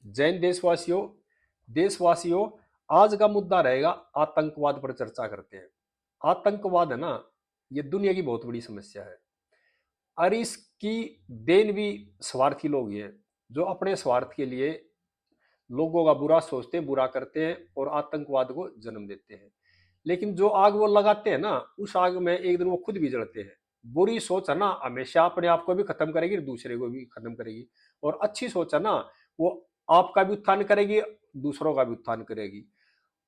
जैन देशवासियों, देशवासियों, आज का मुद्दा रहेगा आतंकवाद पर चर्चा करते हैं। आतंकवाद है ना, ये दुनिया की बहुत बड़ी समस्या है और इसकी देन भी स्वार्थी लोग ही हैं, जो अपने स्वार्थ के लिए लोगों का बुरा सोचते हैं, बुरा करते हैं और आतंकवाद को जन्म देते हैं। लेकिन जो आग वो लगाते हैं ना, उस आग में एक दिन वो खुद भी जलते हैं। बुरी सोच है ना, हमेशा अपने आप को भी खत्म करेगी, दूसरे को भी खत्म करेगी। और अच्छी सोच है ना, वो आपका भी उत्थान करेगी, दूसरों का भी उत्थान करेगी।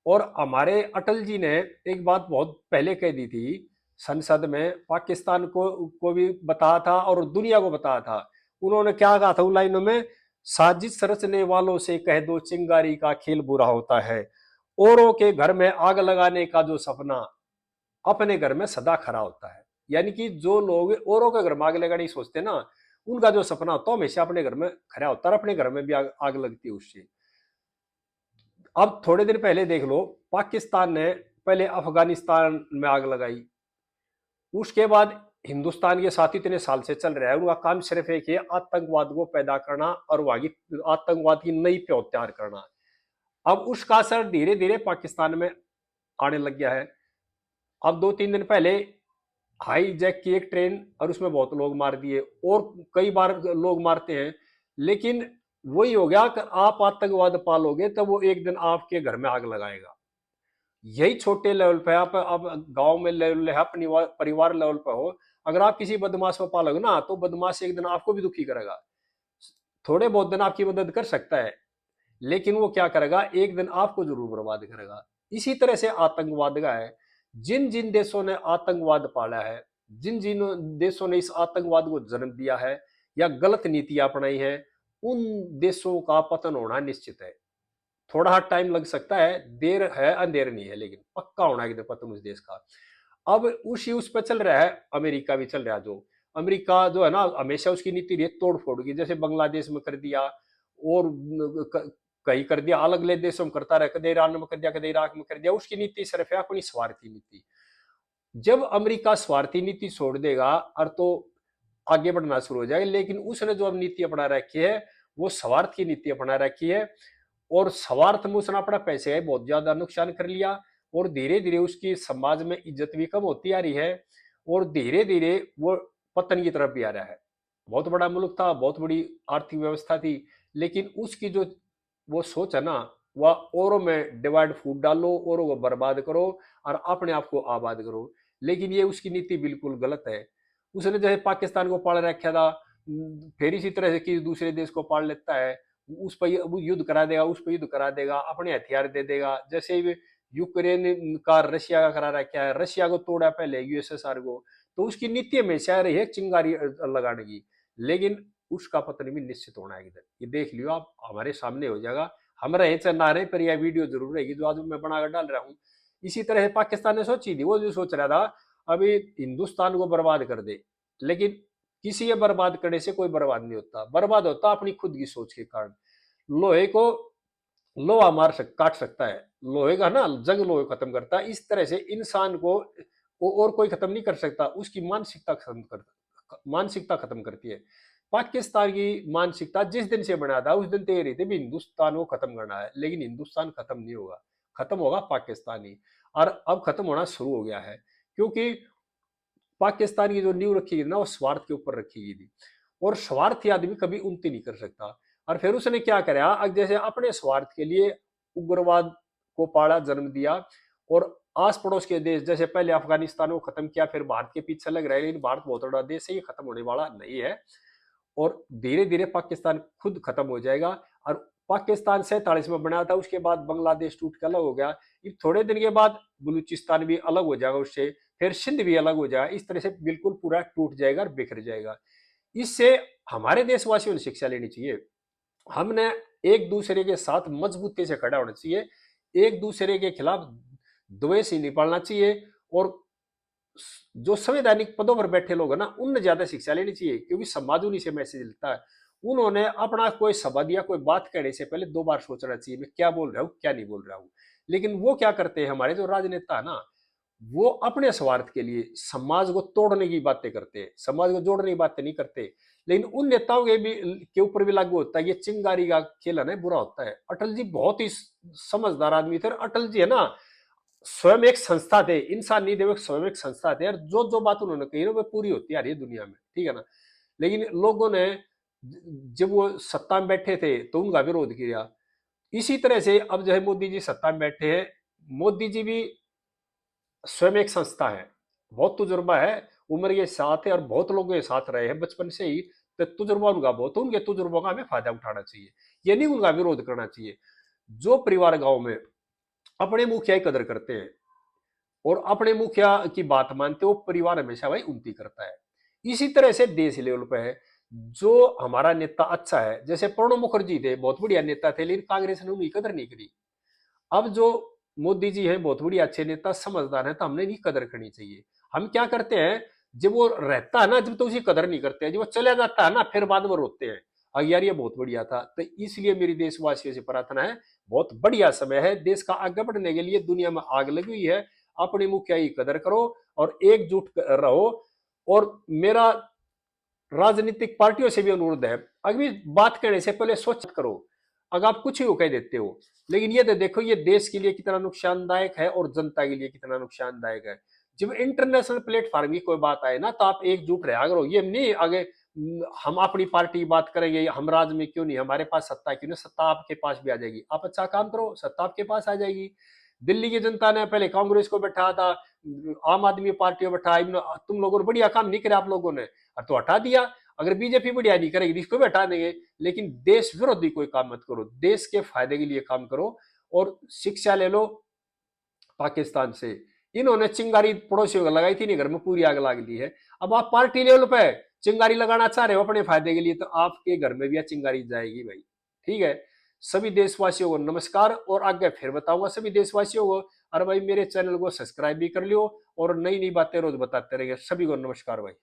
और हमारे अटल जी ने एक बात बहुत पहले कह दी थी संसद में, पाकिस्तान को भी बताया था और दुनिया को बताया था। उन्होंने क्या कहा था उन लाइनों में, साजिश रचने वालों से कह दो चिंगारी का खेल बुरा होता है, औरों के घर में आग लगाने का जो सपना अपने घर में सदा खरा होता है। यानी कि जो लोग औरों के घर में आग लगाने सोचते ना, उनका जो सपना होता है हमेशा अपने घर में खरा होता है, अपने घर में भी आग लगती है उससे। अब थोड़े दिन पहले देख लो, पाकिस्तान ने पहले अफगानिस्तान में आग लगाई, उसके बाद हिंदुस्तान के साथ इतने साल से चल रहा है, उनका काम सिर्फ एक है, आतंकवाद को पैदा करना और वहां की आतंकवाद की नई प्योत तैयार करना। अब उसका असर धीरे धीरे पाकिस्तान में आने लग गया है। अब 2-3 दिन पहले हाई जैक की एक ट्रेन और उसमें बहुत लोग मार दिए, और कई बार लोग मारते हैं। लेकिन वही हो गया कि आप आतंकवाद पालोगे तब वो एक दिन आपके घर में आग लगाएगा। यही छोटे लेवल पे आप अब गांव में लेवल है, अपनी परिवार लेवल पे हो, अगर आप किसी बदमाश को पालोगे ना, तो बदमाश एक दिन आपको भी दुखी करेगा। थोड़े बहुत दिन आपकी मदद कर सकता है, लेकिन वो क्या करेगा, एक दिन आपको जरूर बर्बाद करेगा। इसी तरह से आतंकवाद का है। जिन जिन देशों ने आतंकवाद पाला है, जिन जिन देशों ने इस आतंकवाद को जन्म दिया है या गलत नीति अपनाई है, उन देशों का पतन होना निश्चित है। थोड़ा हाँ टाइम लग सकता है, देर है अंधेर नहीं है, लेकिन पक्का होना है पतन उस देश का। अब उस पर चल रहा है, अमेरिका भी चल रहा है। जो अमेरिका जो है ना, हमेशा उसकी नीति रही है तोड़ फोड़ की, जैसे बांग्लादेश में कर दिया और कहीं कर दिया, अलग अलग देशों में करता रहा, कदे ईरान में कर दिया, कदे इराक में कर दिया। उसकी नीति सिर्फ है अपनी स्वार्थी नीति। जब अमेरिका स्वार्थी नीति छोड़ देगा और तो आगे बढ़ना शुरू हो जाएगा। लेकिन उसने जो अब नीति अपना रखी है, वो स्वार्थ की नीति अपना रखी है, और स्वार्थ में उसने अपना पैसे है बहुत ज्यादा नुकसान कर लिया, और धीरे धीरे उसकी समाज में इज्जत भी कम होती आ रही है, और धीरे धीरे वो पतन की तरफ भी आ रहा है। बहुत बड़ा मुल्क था, बहुत बड़ी आर्थिक व्यवस्था थी, लेकिन उसकी जो वो सोच है ना, वह औरों में डिवाइड फूड डालो, औरों को बर्बाद करो और अपने आप को आबाद करो। लेकिन ये उसकी नीति बिल्कुल गलत है। उसने जैसे पाकिस्तान को पाल रखा था, फिर इसी तरह से किसी दूसरे देश को पाल लेता है, उस पर युद्ध करा देगा, उस पर युद्ध करा देगा, अपने हथियार दे देगा। जैसे यूक्रेन का रशिया का करा रखा है, रशिया को तोड़ा पहले यूएसएसआर को, तो उसकी नीति हमेशा रही है चिंगारी लगाने की। लेकिन उसका पतन भी निश्चित होना है इधर, ये देख लियो आप, हमारे सामने हो जाएगा। हम रहे चाहे ना रहे, पर यह वीडियो जरूर रहेगी जो आज मैं बनाकर डाल रहा हूँ। इसी तरह पाकिस्तान ने सोची थी, वो जो सोच रहा था अभी हिंदुस्तान को बर्बाद कर दे, लेकिन किसी के बर्बाद करने से कोई बर्बाद नहीं होता, बर्बाद होता अपनी खुद की सोच के कारण। लोहे को लोहा काट सकता है, लोहे का ना जंग लोहे खत्म करता है, इस तरह से इंसान को और कोई खत्म नहीं कर सकता, उसकी मानसिकता खत्म करती है। पाकिस्तान की मानसिकता जिस दिन से बना था उस दिन तय रही थी भी हिंदुस्तान को खत्म करना है, लेकिन हिंदुस्तान खत्म नहीं होगा, खत्म होगा पाकिस्तान ही। और अब खत्म होना शुरू हो गया है, क्योंकि पाकिस्तान की जो नींव रखी गई ना, वो स्वार्थ के ऊपर रखी गई थी, और स्वार्थी आदमी कभी उन्नति नहीं कर सकता। और फिर उसने क्या कराया, जैसे अपने स्वार्थ के लिए उग्रवाद को पाला, जन्म दिया, और आस पड़ोस के देश जैसे पहले अफगानिस्तान को खत्म किया, फिर भारत के पीछे लग रहे हैं, लेकिन भारत बहुत बड़ा देश है, ये खत्म होने वाला नहीं है। और धीरे धीरे पाकिस्तान खुद खत्म हो जाएगा। और पाकिस्तान 47 में बना था, उसके बाद बांग्लादेश टूट के अलग हो गया, थोड़े दिन के बाद बलूचिस्तान भी अलग हो जाएगा उससे, फिर सिंध भी अलग हो जाएगा। इस तरह से बिल्कुल पूरा टूट जाएगा और बिखर जाएगा। इससे हमारे देशवासियों ने शिक्षा लेनी चाहिए। हमने एक दूसरे के साथ मजबूती से खड़ा होना चाहिए, एक दूसरे के खिलाफ द्वेष ही नहीं पालना चाहिए। और जो संवैधानिक पदों पर बैठे लोग हैं ना, उनने ज्यादा शिक्षा लेनी चाहिए, क्योंकि समाज उन्हीं से मैसेज मिलता है। उन्होंने अपना कोई शब्द या कोई बात कहने से पहले 2 बार सोचना चाहिए, मैं क्या बोल रहा हूँ क्या नहीं बोल रहा हूँ। लेकिन वो क्या करते हैं, हमारे जो राजनेता है ना, वो अपने स्वार्थ के लिए समाज को तोड़ने की बातें करते हैं, समाज को जोड़ने की बातें नहीं करते। लेकिन उन नेताओं के ऊपर भी लागू होता है, ये चिंगारी का खेल है ना, बुरा होता है। अटल जी बहुत ही समझदार आदमी थे। अटल जी है ना, स्वयं एक संस्था थे, इंसान नहीं थे, वो स्वयं एक संस्था थे, और जो जो बात उन्होंने कही ना वो पूरी होती आ रही है दुनिया में, ठीक है ना। लेकिन लोगों ने जब वो सत्ता में बैठे थे तो उनका विरोध किया। इसी तरह से अब जो है मोदी जी सत्ता में बैठे हैं, मोदी जी भी स्वयं एक संस्था है, बहुत तजुर्बा है, उम्र के साथ है और बहुत लोगों के साथ रहे हैं बचपन से ही, तो तजुर्बा उनका बहुत, उनके तजुर्बों का हमें फायदा उठाना चाहिए, ये नहीं उनका विरोध करना चाहिए। जो परिवार गांव में अपने मुखिया की कदर करते हैं और अपने मुखिया की बात मानते, वो परिवार हमेशा भाई उन्नति करता है। इसी तरह से देश लेवल पे है, जो हमारा नेता अच्छा है, जैसे प्रणब मुखर्जी थे, बहुत बढ़िया नेता थे, लेकिन कांग्रेस ने उनकी कदर नहीं करी। अब जो मोदी जी हैं, बहुत बढ़िया अच्छे नेता, समझदार हैं, तो हमने इनकी कदर करनी चाहिए। हम क्या करते हैं, जब वो रहता है ना, जब तो उसकी कदर नहीं करते हैं, जब वो चला जाता है ना, फिर बाद में रोते हैं, यार ये बहुत बढ़िया था। तो इसलिए मेरी देशवासियों से प्रार्थना है, बहुत बढ़िया समय है देश का आगे बढ़ने के लिए, दुनिया में आग लगी हुई है, अपनी मुखिया की कदर करो और एकजुट रहो। और मेरा राजनीतिक पार्टियों से भी अनुरोध है, अभी बात करने से पहले सोच करो। अगर आप कुछ ही कह देते हो, लेकिन ये तो देखो ये देश के लिए कितना नुकसानदायक है और जनता के लिए कितना नुकसानदायक है। जब इंटरनेशनल प्लेटफॉर्म की कोई बात आए ना, तो आप एकजुट रहा करो, ये नहीं आगे हम अपनी पार्टी की बात करेंगे, हम राज्य में क्यों नहीं, हमारे पास सत्ता क्यों नहीं, सत्ता आपके पास भी आ जाएगी, आप अच्छा काम करो, सत्ता आपके पास आ जाएगी। दिल्ली की जनता ने पहले कांग्रेस को बैठा था, आम आदमी पार्टी को बैठा, तुम लोगों ने बढ़िया काम नहीं किया, आप लोगों ने और तो हटा दिया। अगर बीजेपी बढ़िया नहीं करेगी इसको भी हटा देंगे। लेकिन देश विरोधी कोई काम मत करो, देश के फायदे के लिए काम करो। और शिक्षा ले लो पाकिस्तान से, इन्होंने चिंगारी पड़ोसियों को लगाई थी, नहीं घर में पूरी आग लग ली है। अब आप पार्टी लेवल पे चिंगारी लगाना चाह रहे हो अपने फायदे के लिए, तो आपके घर में भी चिंगारी जाएगी भाई, ठीक है। सभी देशवासियों को नमस्कार, और आगे फिर बताऊंगा सभी देशवासियों को। अरे भाई मेरे चैनल को सब्सक्राइब भी कर लियो, और नई नई बातें रोज बताते रहेंगे। सभी को नमस्कार भाई।